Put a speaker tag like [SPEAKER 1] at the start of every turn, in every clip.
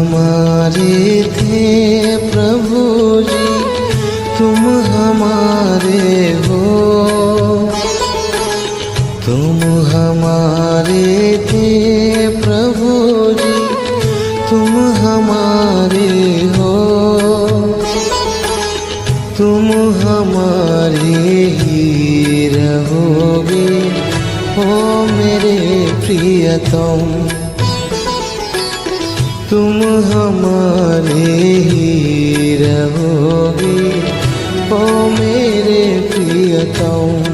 [SPEAKER 1] हमारे थे प्रभु जी, तुम हमारे हो। तुम हमारे थे प्रभु जी, तुम हमारे हो। तुम हमारे ही रहोगे ओ मेरे प्रियतम। तुम हमारे ही रहोगे ओ मेरे प्रियतम।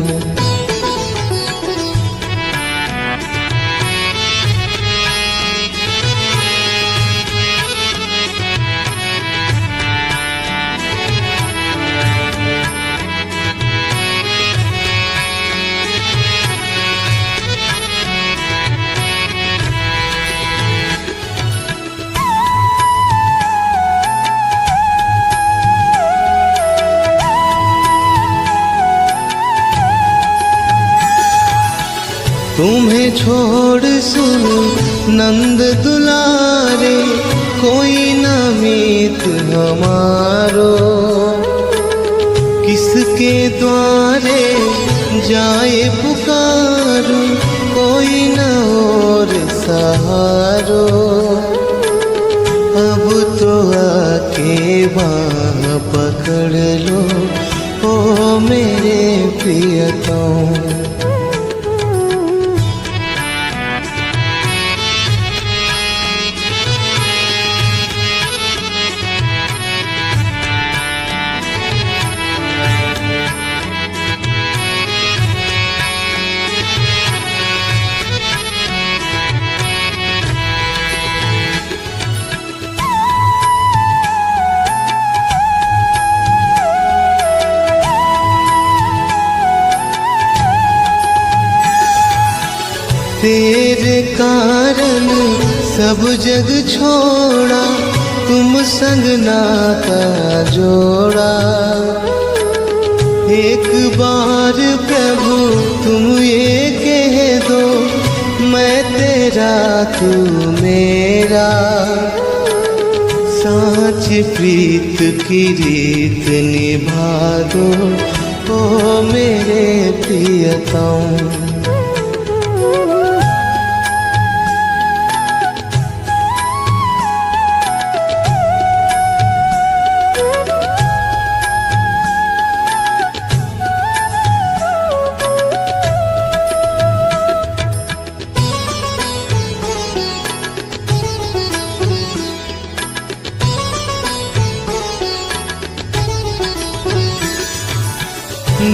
[SPEAKER 1] तुम्हें छोड़ सुन नंद दुलारे, कोई न मीत हमारो। किसके द्वारे जाए पुकारो, कोई न और सहारो। अब तो आके बाँह पकड़ लो ओ मेरे प्रियतम। तेरे कारण सब जग छोड़ा, तुम संग नाता जोड़ा। एक बार प्रभु तुम ये कह दो, मैं तेरा तू मेरा। साँच प्रीत की रीत निभा दो ओ मेरे प्रियतम।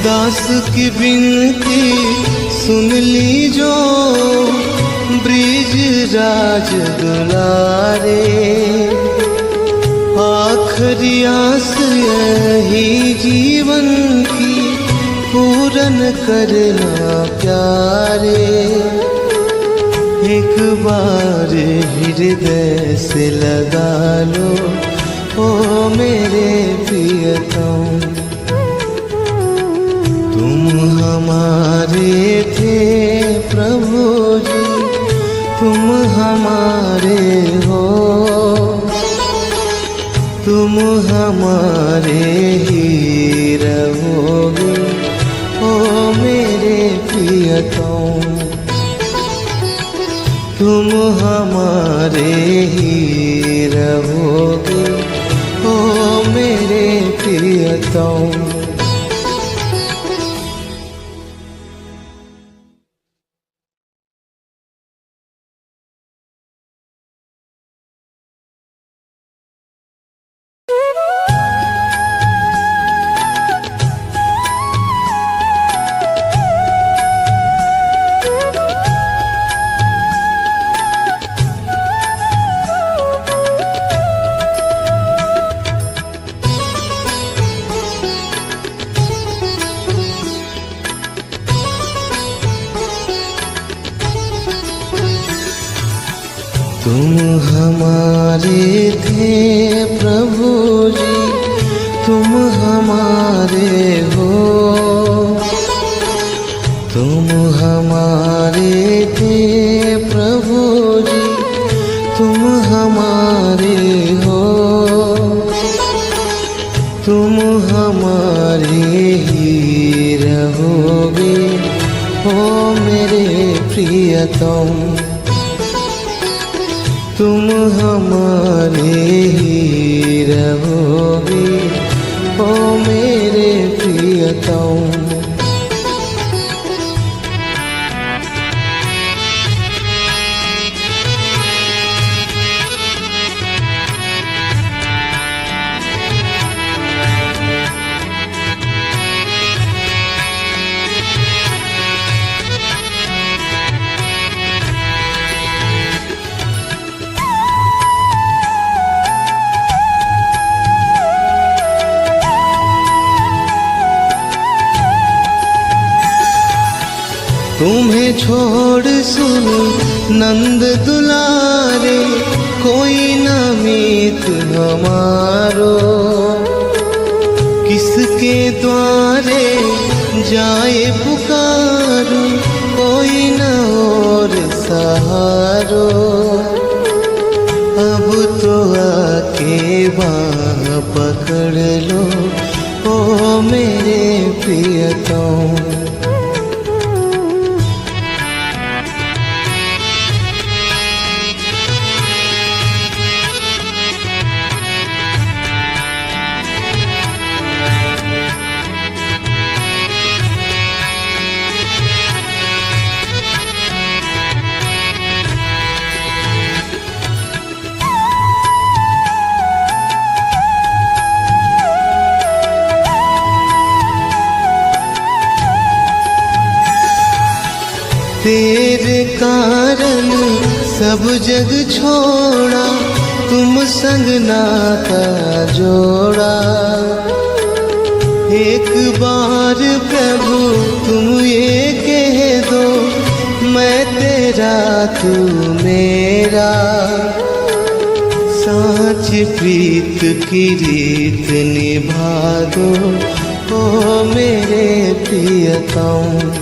[SPEAKER 1] दास की विनती सुन ली जो, ब्रिज राज दुलारे। आखिरी आस यही जीवन की, पूरन करना प्यारे। एक बार हृदय से लगा लो ओ मेरे प्रियतम। तुम हमारे थे प्रभु जी, तुम हमारे हो। तुम हमारे ही रहोगे ओ मेरे प्रियतम। तुम हमारे ही रहोगे ओ मेरे प्रियतम। तुम हमारे थे प्रभु जी, तुम हमारे हो। तुम हमारे थे प्रभु जी, तुम हमारे तुम हमारे ही रहोगे, ओ मेरे प्रियतम। तुम हमारे ही रहोगे, ओ मेरे प्रियतम। तुम्हें छोड़ सुन नंद दुलारे, कोई न मीत हमारो। किसके द्वारे जाए पुकारो, कोई न और सहारो। अब तो आके बाँह पकड़ लो, ओ मेरे प्रियतम। तेरे कारण सब जग छोड़ा, तुम संग नाता जोड़ा। एक बार प्रभु तुम ये कह दो, मैं तेरा तू मेरा। साँच प्रीत की रीत निभा दो, ओ मेरे प्रियतम।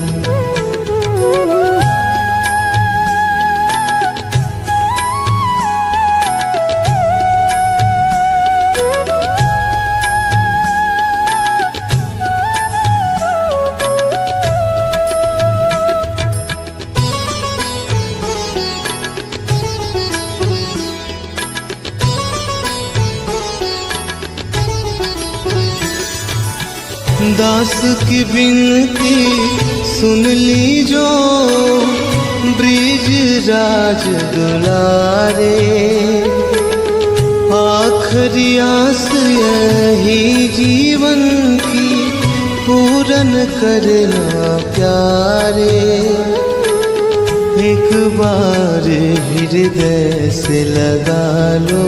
[SPEAKER 1] दास की विनती सुन ली जो, ब्रिज राज दुलारे। आखिरी आस यही जीवन की, पूरन करना प्यारे। एक बार हृदय से लगा लो,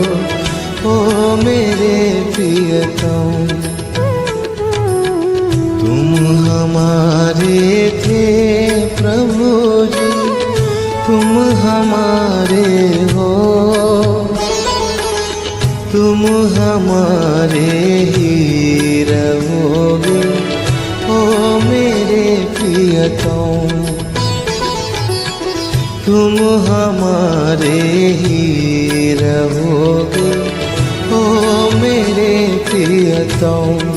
[SPEAKER 1] ओ मेरे प्रियतम। तुम हमारे थे प्रभु जी, तुम हमारे हो। तुम हमारे ही रहोगे, ओ मेरे प्रियतम। तुम हमारे ही रहोगे, ओ मेरे प्रियतम।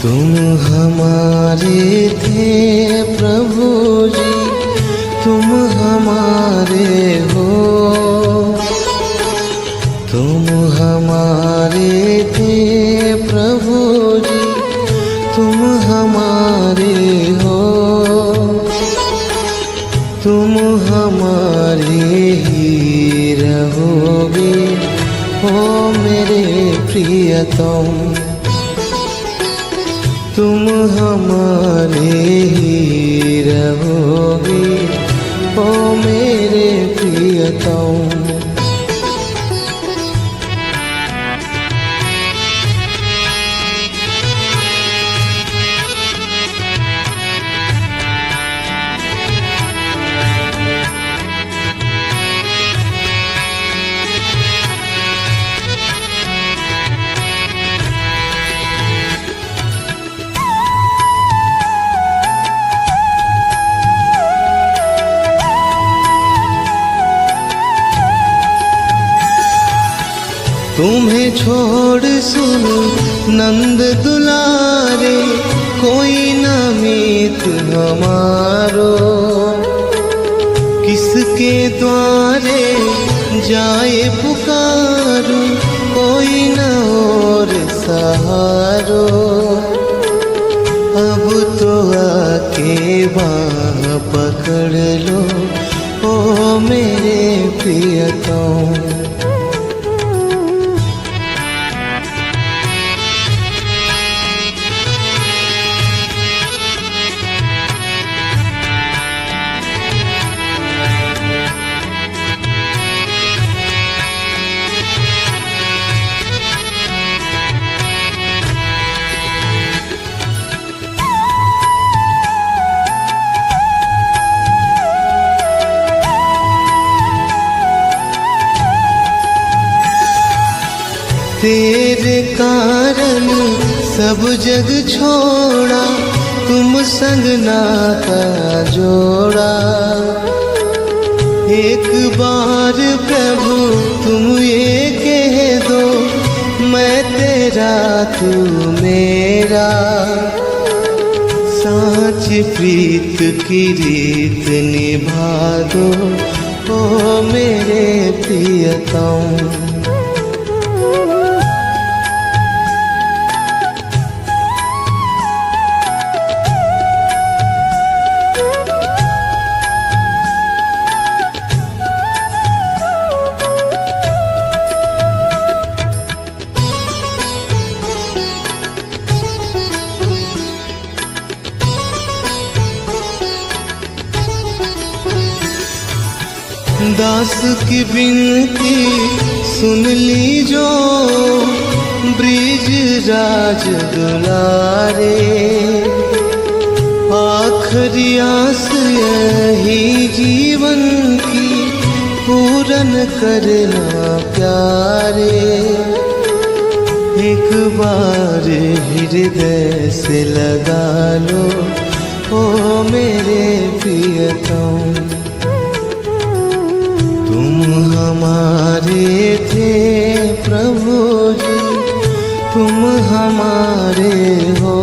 [SPEAKER 1] तुम हमारे थे प्रभु जी, तुम हमारे हो। तुम हमारे थे प्रभु जी, तुम हमारे हो। तुम हमारे ही रहोगे, ओ मेरे प्रियतम। तुम हमारे ही रहोगे, ओ मेरे प्रियतम। तुम्हें छोड़ सुन नंद दुलारे, कोई न मीत हमारो। किसके द्वारे जाए पुकारो, कोई न और सहारो। अब तो आके बाह पकड़ लो ओ मेरे प्रियतम। तेरे कारण सब जग छोड़ा, तुम संग नाता जोड़ा। एक बार प्रभु तुम ये कह दो, मैं तेरा तू मेरा। साच प्रीत की रीत निभा दो ओ मेरे प्रियतम। दास की विनती सुन ली जो, ब्रिज राज दुलारे। आखिरी आस यही जीवन की, पूरन करना प्यारे। एक बार हृदय से लगा लो ओ मेरे प्रियतम। तुम हमारे थे प्रभु जी, तुम हमारे हो।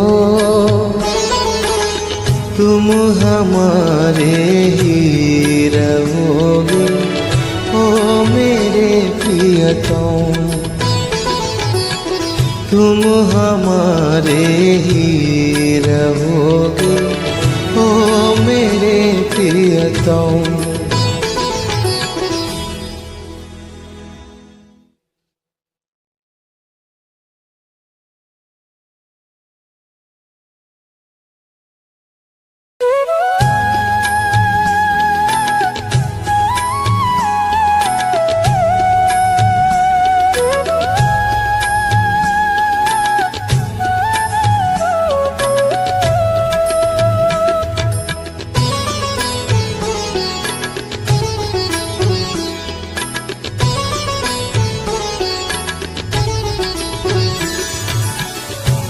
[SPEAKER 1] तुम हमारे ही रहोगे ओ मेरे प्रियतम। तुम हमारे ही रहोगे ओ मेरे प्रियतम।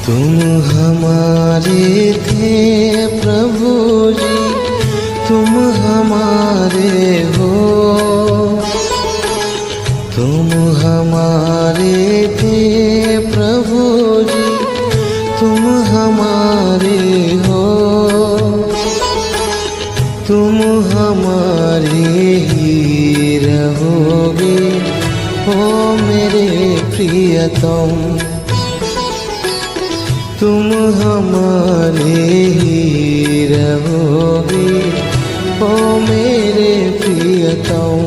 [SPEAKER 1] तुम हमारे थे प्रभु जी, तुम हमारे हो। तुम हमारे थे प्रभु जी, तुम हमारे हो। तुम हमारे ही रहोगे ओ मेरे प्रियतम। तुम हमारे ही रहोगे ओ मेरे प्रियतम।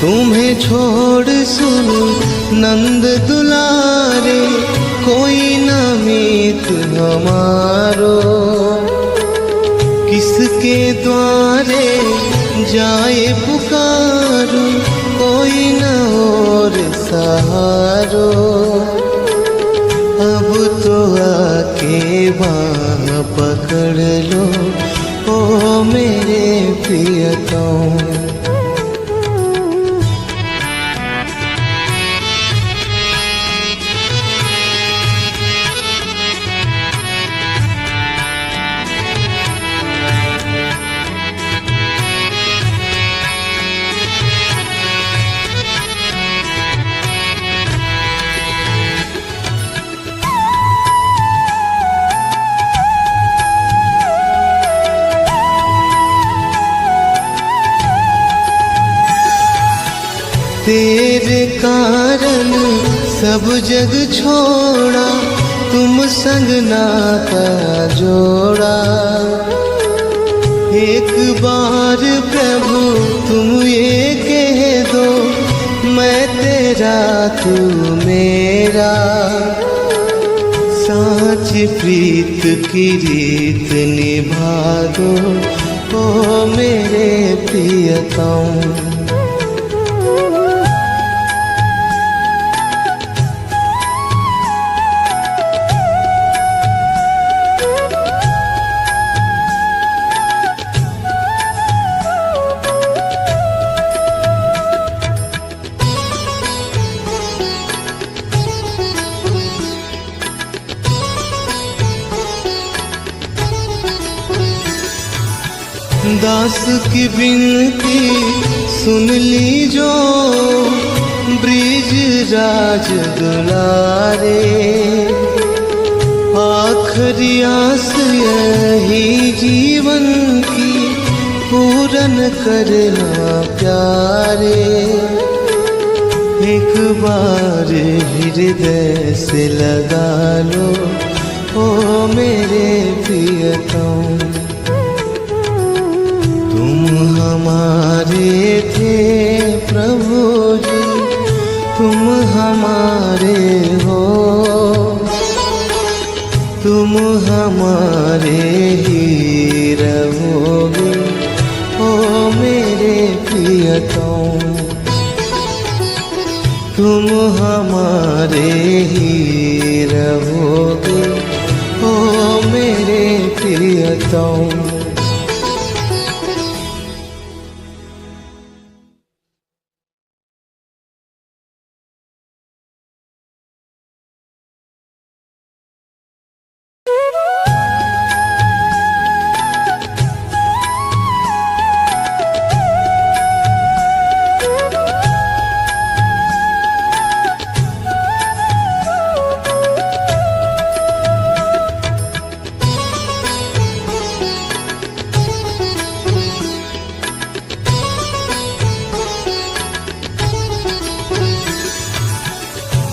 [SPEAKER 1] तुम्हें छोड़ सुन नंद दुलारे, कोई न मीत हमारो। किसके द्वारे जाए पुकारो, कोई न और सहारो। अब तो आके बाँह पकड़ लो, ओ मेरे प्रियतम। तेरे कारण सब जग छोड़ा, तुम संग नाता जोड़ा। एक बार प्रभु तुम ये कह दो, मैं तेरा तू मेरा। साँच प्रीत की रीत निभा दो, ओ मेरे प्रियतम। दास की विनती सुन ली जो, ब्रिज राज दुलारे। आखिरी आस यही जीवन की, पूरन करना प्यारे। एक बार हृदय से लगा लो, ओ मेरे प्रियतम। तुम हमारे थे प्रभु जी, तुम हमारे हो। तुम हमारे ही रहोगे, ओ मेरे प्रियतम। तुम हमारे ही रहोगे, ओ मेरे प्रियतम।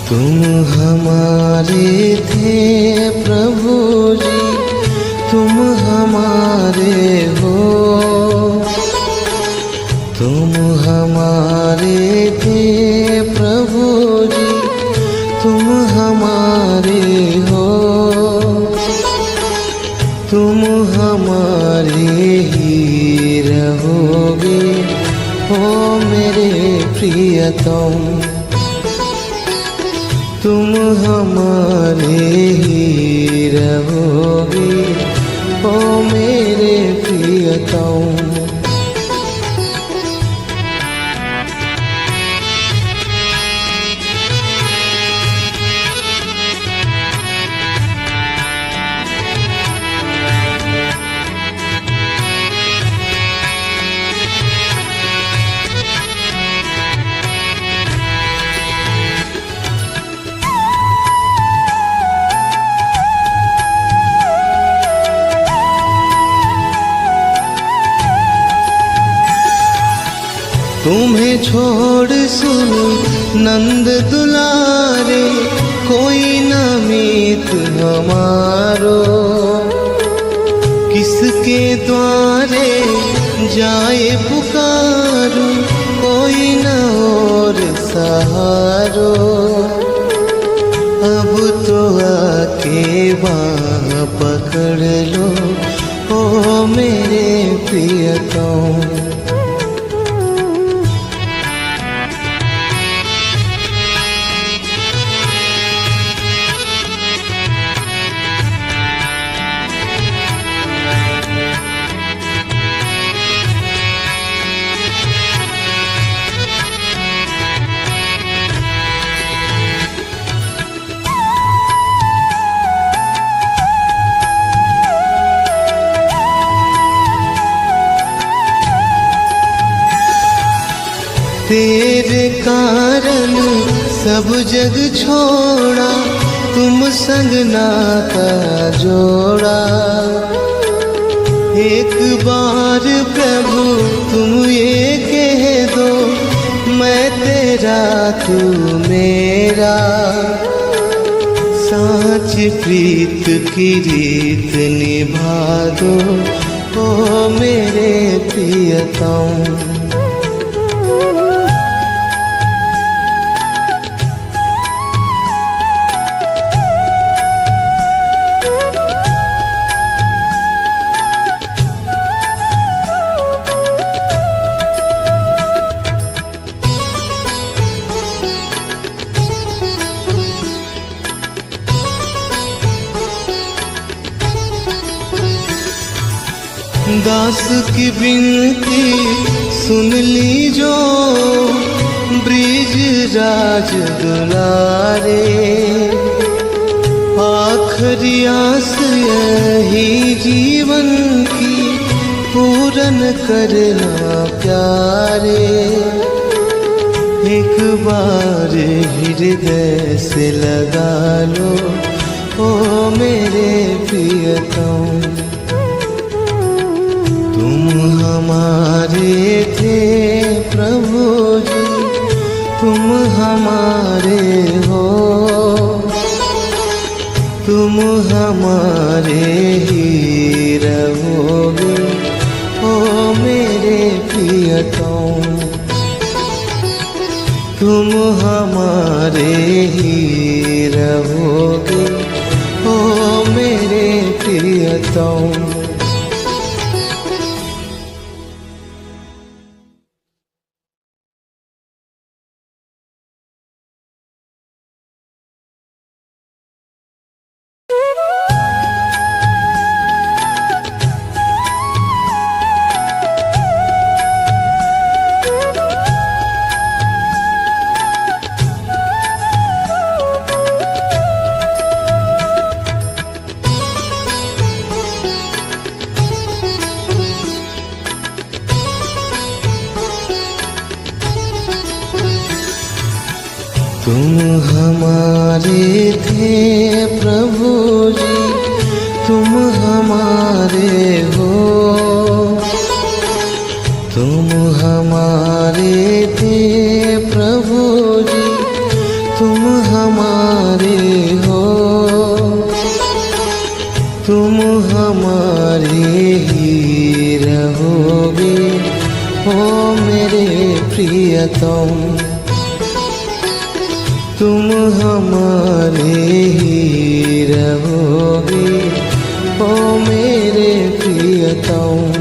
[SPEAKER 1] तुम हमारे थे प्रभु जी, तुम हमारे हो। तुम हमारे थे प्रभु जी, तुम हमारे हो। तुम हमारे ही रहोगे, ओ मेरे प्रियतम। तुम हमारे ही रहोगे, ओ मेरे प्रियतम। तुम्हें छोड़ सुन नंद दुलारे, कोई न मीत हमारो। किसके द्वारे जाए पुकारो, कोई न और सहारो। अब तो आके बाँह पकड़ लो ओ मेरे प्रियतम। तेरे कारण सब जग छोड़ा, तुम संग नाता जोड़ा। एक बार प्रभु तुम ये कह दो, मैं तेरा तू मेरा। साँच प्रीत की रीत निभा दो ओ मेरे प्रियतम। दास की विनती सुन ली जो, ब्रिज राज दुलारे। आखिरी आस यही जीवन की, पूरन करना प्यारे। एक बार हृदय से लगा लो ओ मेरे प्रियतम। तुम हमारे थे प्रभु जी, तुम हमारे हो। तुम हमारे ही रहोगे ओ मेरे प्रियतम। तुम हमारे ही रहोगे ओ मेरे प्रियतम। तुम हमारे थे प्रभु जी, तुम हमारे हो। तुम हमारे थे प्रभु जी, तुम हमारे हो। तुम हमारे ही रहोगे ओ मेरे प्रियतम। तुम हमारे ही रहोगे ओ मेरे प्रियतम।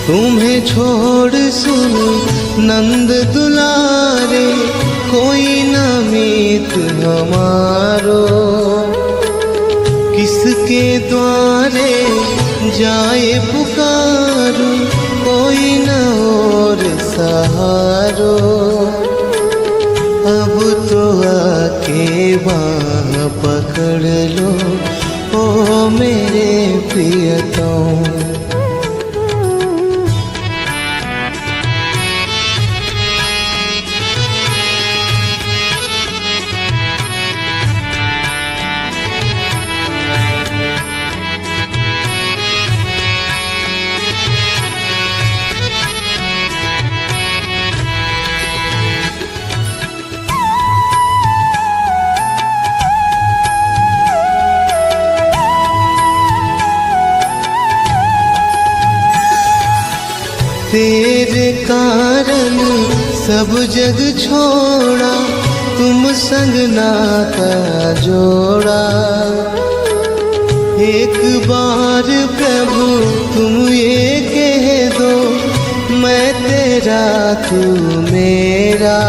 [SPEAKER 1] तुम्हें छोड़ सुन नंद दुलारे, कोई न मीत हमारो। किसके द्वारे जाए पुकारो, कोई न और सहारो। अब तो आके बाँह पकड़ लो ओ मेरे प्रियतम। तेरे कारण सब जग छोड़ा, तुम संग नाता जोड़ा। एक बार प्रभु तुम ये कह दो, मैं तेरा तू मेरा।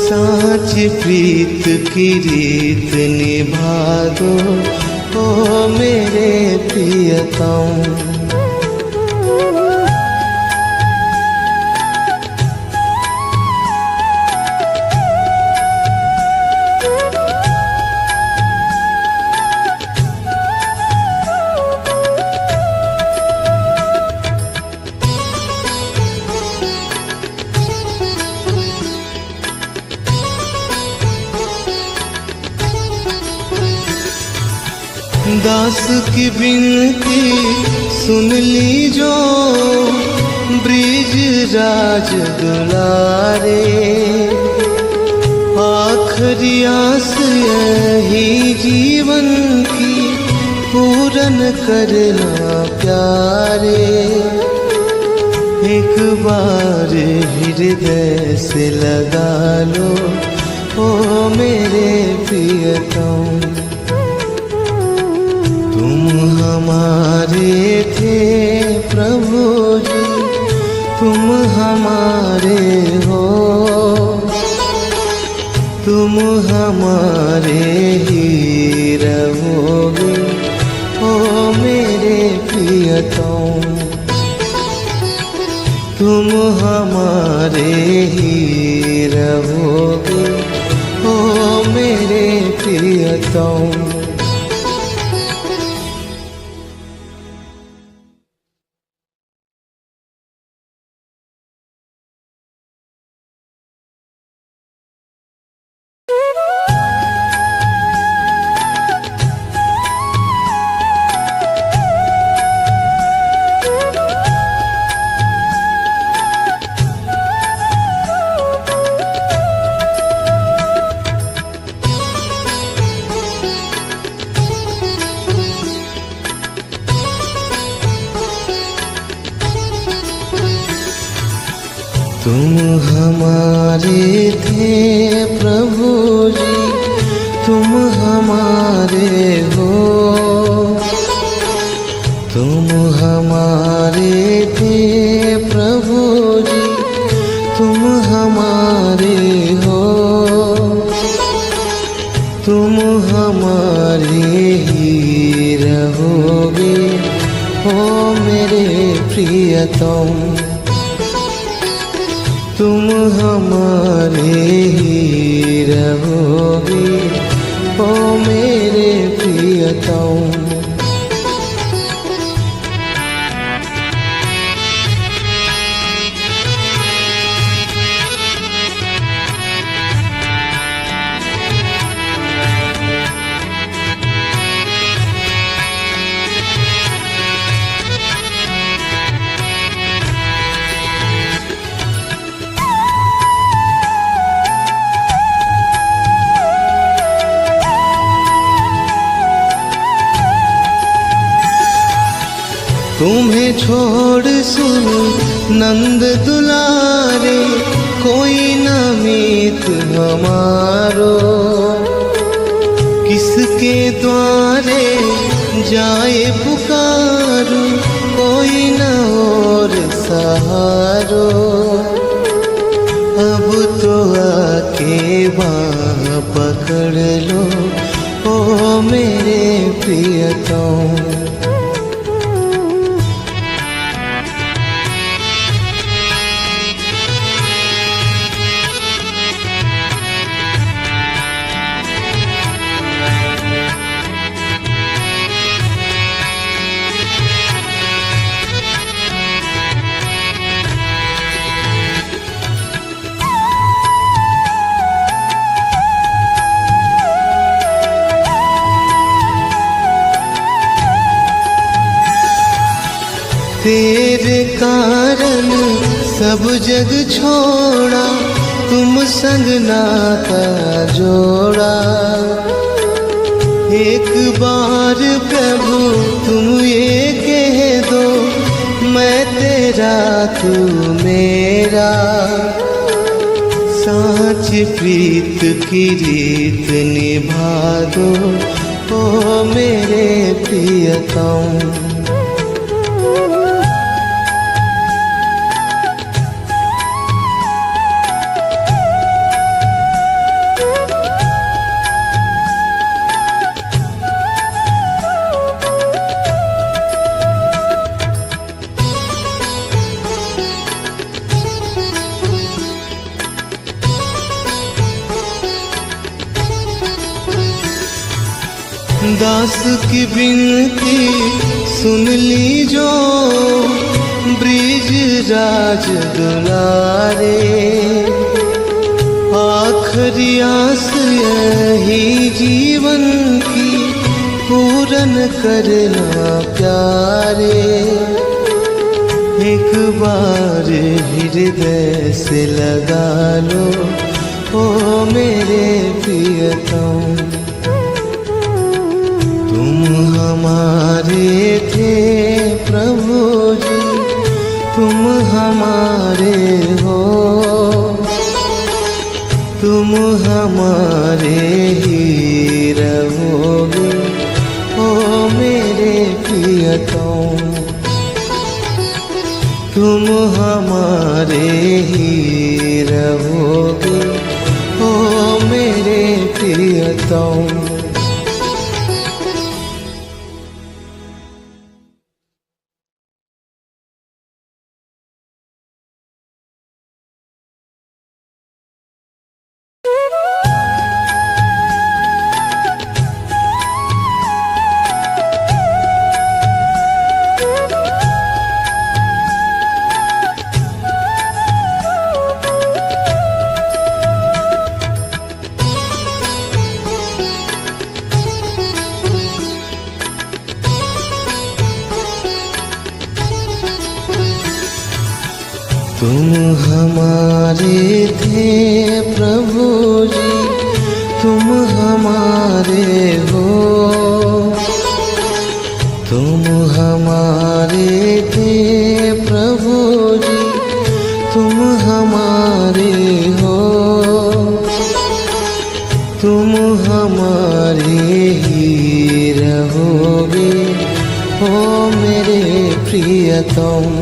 [SPEAKER 1] साँच प्रीत की रीत निभा दो, ओ मेरे प्रियतम। दास की विनती सुन ली जो, ब्रिज राज दुलारे। आखिरी आस यही जीवन की, पूरन करना प्यारे। एक बार हृदय से लगा लो, ओ मेरे प्रियतम। तुम हमारे थे प्रभु जी, तुम हमारे हो। तुम हमारे ही रहोगे, ओ मेरे प्रियतम। तुम हमारे ही रहोगे, ओ मेरे प्रियतम। तुम हमारे थे प्रभु जी, तुम हमारे हो। तुम हमारे थे प्रभु जी, तुम हमारे हो। तुम हमारे ही रहोगे, ओ मेरे प्रियतम। तुम हमारे ही रहोगे, ओ मेरे प्रियतम। तुम्हें छोड़ सुन नंद दुलारे, कोई न मीत हमारो। किसके द्वारे जाए पुकारो, कोई न और सहारो। अब तो आके बाँह पकड़ लो, ओ मेरे प्रियतम। तेरे कारण सब जग छोड़ा, तुम संग नाता जोड़ा। एक बार प्रभु तुम ये कह दो, मैं तेरा तू मेरा, साँच प्रीत की रीत निभा दो ओ मेरे प्रियतम। दास की विनती सुन ली जो, ब्रिज राज दुलारे, आखिरी आस यही जीवन की पूरन करना प्यारे। एक बार हृदय से लगा लो ओ मेरे प्रियतम। तुम हमारे थे प्रभु जी, तुम हमारे हो, तुम हमारे ही रहोगे ओ मेरे प्रियतम। तुम हमारे ही रहोगे ओ मेरे प्रियतम। तुम हमारे थे प्रभु जी, तुम हमारे हो, तुम हमारे थे प्रभु जी, तुम हमारे हो, तुम हमारे ही रहोगे ओ मेरे प्रियतम।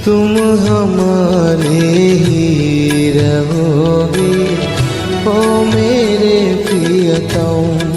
[SPEAKER 1] तुम हमारे ही रहोगे ओ मेरे प्रियतम।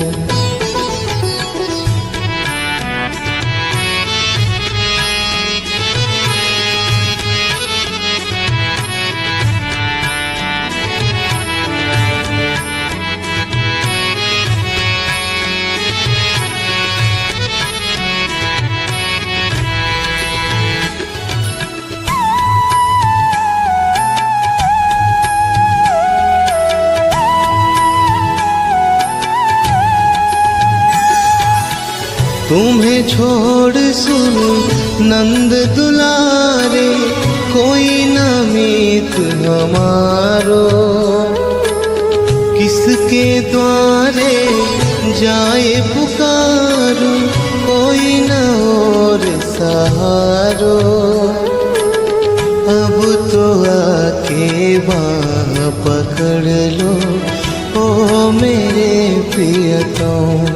[SPEAKER 1] तुम्हें छोड़ सुन नंद दुलारे, कोई न मीत हमारो, किसके द्वारे जाए पुकारो, कोई न और सहारो। अब तो आके बाँह पकड़ लो ओ मेरे प्रियतम।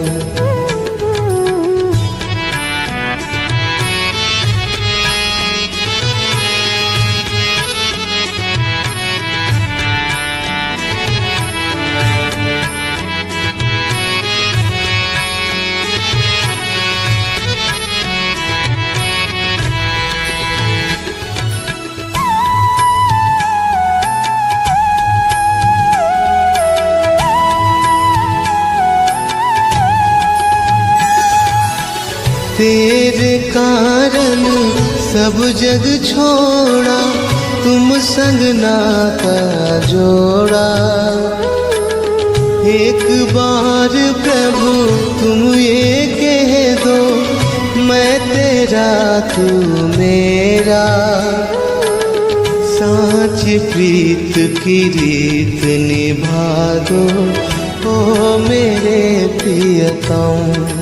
[SPEAKER 1] तेरे कारण सब जग छोड़ा, तुम संग नाता जोड़ा। एक बार प्रभु तुम ये कह दो, मैं तेरा तू मेरा, साँच प्रीत की रीत निभा दो ओ मेरे प्रियतम।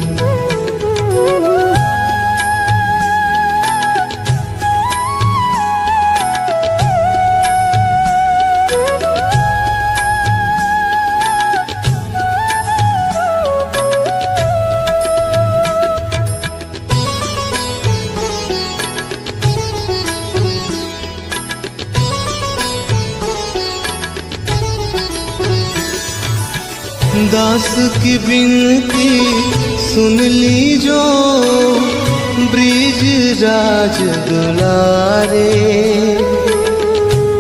[SPEAKER 1] दास की विनती सुन लीजो, ब्रिज राज दुलारे।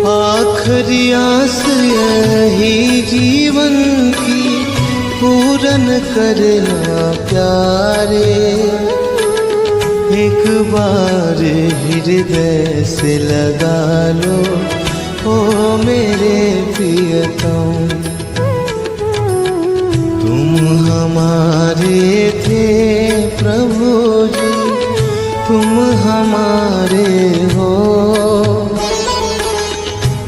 [SPEAKER 1] आखिरी आस यही जीवन की, पूरन करना प्यारे। एक बार हृदय से लगा लो, ओ मेरे प्रियतम। तुम हमारे थे प्रभु जी, तुम हमारे हो,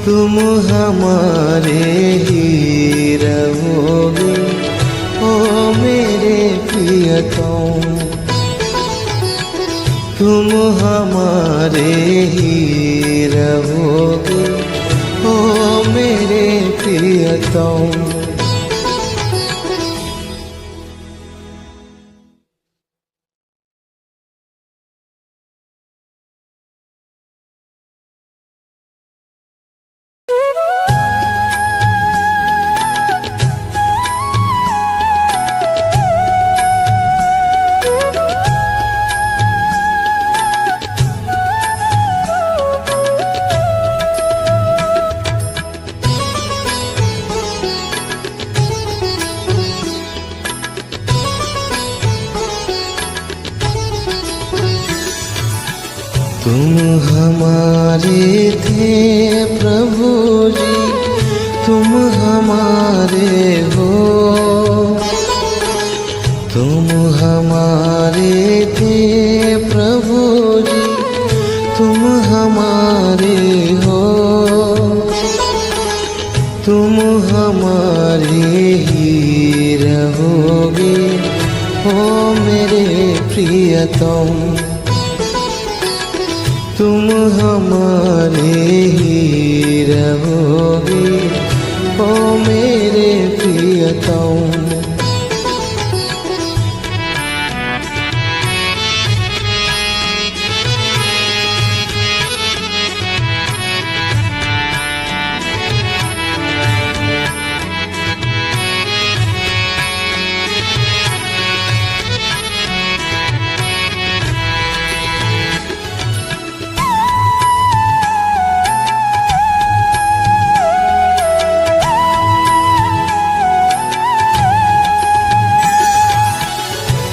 [SPEAKER 1] तुम हमारे ही रहोगे, ओ मेरे प्रियतम। तुम हमारे ही रहोगे, ओ मेरे प्रियतम। तुम हमारे थे प्रभु जी, तुम हमारे हो, तुम हमारे थे प्रभु जी, तुम हमारे हो, तुम हमारे ही रहोगे, ओ मेरे प्रियतम। तुम हमारे ही रहोगे, ओ मेरे प्रियतम।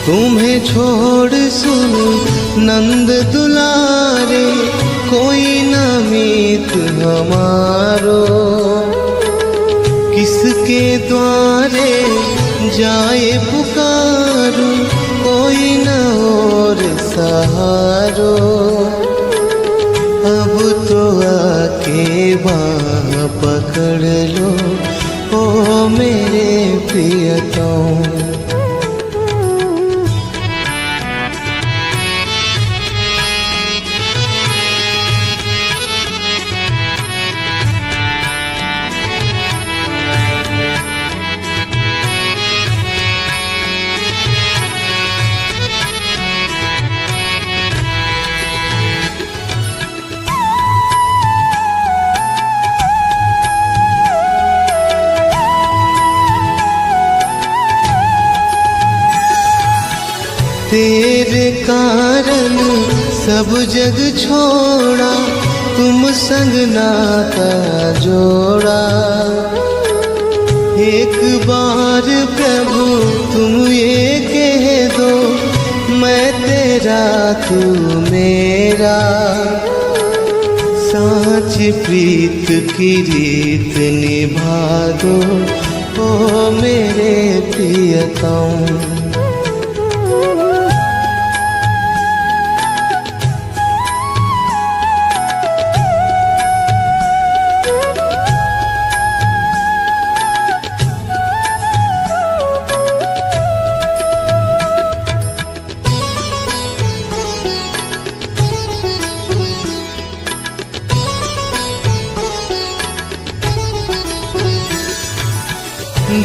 [SPEAKER 1] तुम्हें छोड़ सुन नंद दुलारे, कोई न मीत हमारो। किसके द्वारे जाए पुकारो, कोई न और सहारो। अब तो आके बाँह पकड़ लो, ओ मेरे प्रियतम। तेरे कारण सब जग छोड़ा, तुम संग नाता जोड़ा। एक बार प्रभु तुम ये कह दो, मैं तेरा तू मेरा। साँच प्रीत की रीत निभा दो, ओ मेरे प्रियतम।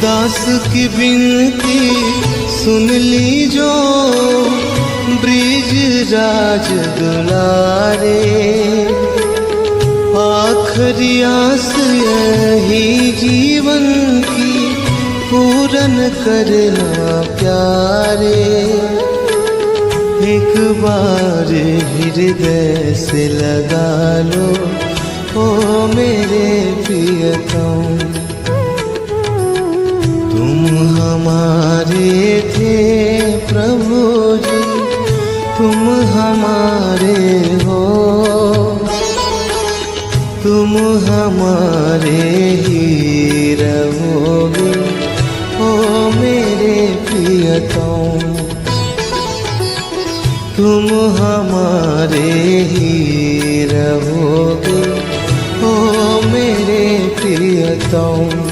[SPEAKER 1] दास की विनती सुन लीजो, ब्रिज राज दुलारे। आखिरी आस यही जीवन की, पूरा पूरन करना प्यारे, एक बार हृदय से लगा लो ओ मेरे प्रियतम। तुम हमारे थे प्रभु जी, तुम हमारे हो, तुम हमारे ही रहोगे ओ मेरे प्रियतम। तुम हमारे ही रहोगे ओ मेरे प्रियतम।